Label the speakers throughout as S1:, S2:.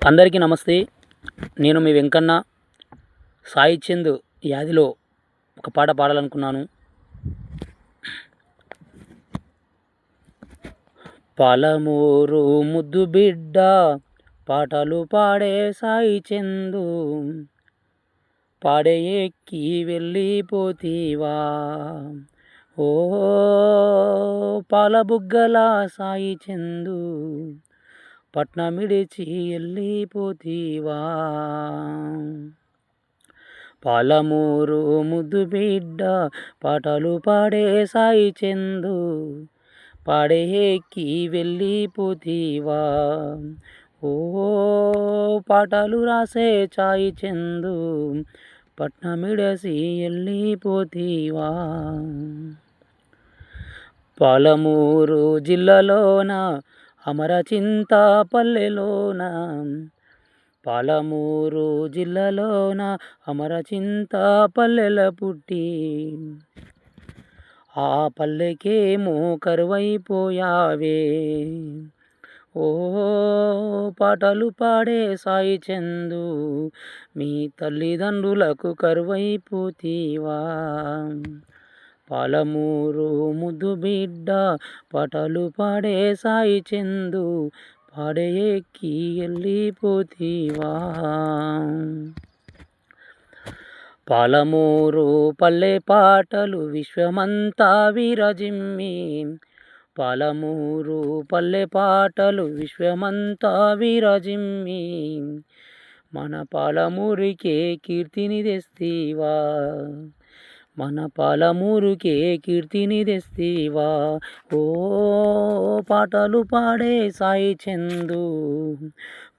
S1: అందరికీ నమస్తే. నేను మీ వెంకన్న. సాయి చంద్ యాదిలో ఒక పాట పాడాలనుకున్నాను. పాలమూరు ముద్దు బిడ్డ పాటలు పాడే సాయి చందు, పాడే ఎక్కి వెళ్ళిపోతీవా ఓ పాలబుగ్గల సాయి చందు, పట్నమిడిచి వెళ్ళిపోతీవా. పాలమూరు ముద్దు బిడ్డ పాటలు పాడే సాయి చందు, పాడే ఎక్కి వెళ్ళిపోతీవా ఓ పాటలు రాసే సాయి చందు, పట్నమిడసి వెళ్ళిపోతీవా. పాలమూరు జిల్లాలోన అమరచింతపల్లెలోన, పాలమూరు జిల్లాలోన అమరచింతపల్లెల పుట్టి, ఆ పల్లెకేమో కరువైపోయావే ఓ పాటలు పాడే సాయి చందు, మీ తల్లిదండ్రులకు కరువైపోతీవా. పాలమూరు ముద్దు బిడ్డ పాటలు పాడే సాయి చందు, పాడే ఎక్కి వెళ్ళిపోతీవా. పాలమూరు పల్లె పాటలు విశ్వమంతా విరజిమ్మి, పాలమూరు పల్లె పాటలు విశ్వమంతా విరజిమ్మి, మన పాలమూరికే కీర్తిని తెస్తీవా, మన పాలమూరుకే కీర్తిని తెస్తీవా ఓ పాటలు పాడే సాయి చందు,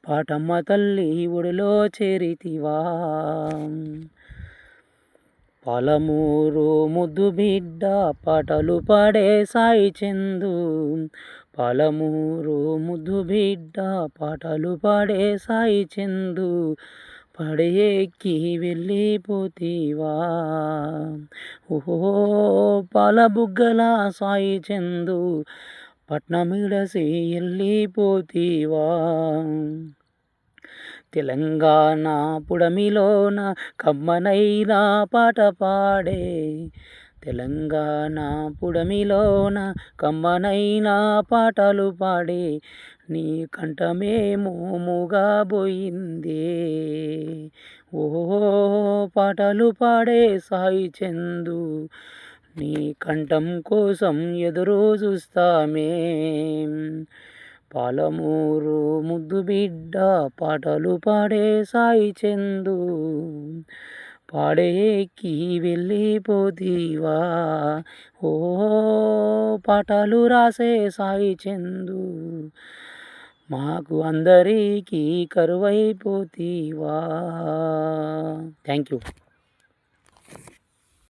S1: పాటమ్మ తల్లి ఒడిలో చేరితివా. పాలమూరు ముద్దు బిడ్డ పాటలు పాడే సాయి చందు, పాలమూరు ముద్దు బిడ్డ పాటలు పాడే సాయి చందు, పాడే ఎక్కి వెళ్ళిపోతీవా ఓహో పాలబుగ్గల సాయి చందు, పట్నమిడసి వెళ్ళిపోతీవా. తెలంగాణ పుడమిలోన కమ్మనైనా పాట పాడే, తెలంగాణ పుడమిలోన కమ్మనైనా పాటలు పాడే, నీ కంఠమేమో మూగబోయిందే ఓ పాటలు పాడే సాయి చందు, నీ కంఠం కోసం ఎదురు చూస్తామే. పాలమూరు ముద్దు బిడ్డ పాటలు పాడే సాయి చందు, పాడే ఎక్కి వెళ్ళిపోతీవా ఓ పాటలు రాసే సాయి చందు, మాకు అందరికీ కరువైపోతీవా. Thank you.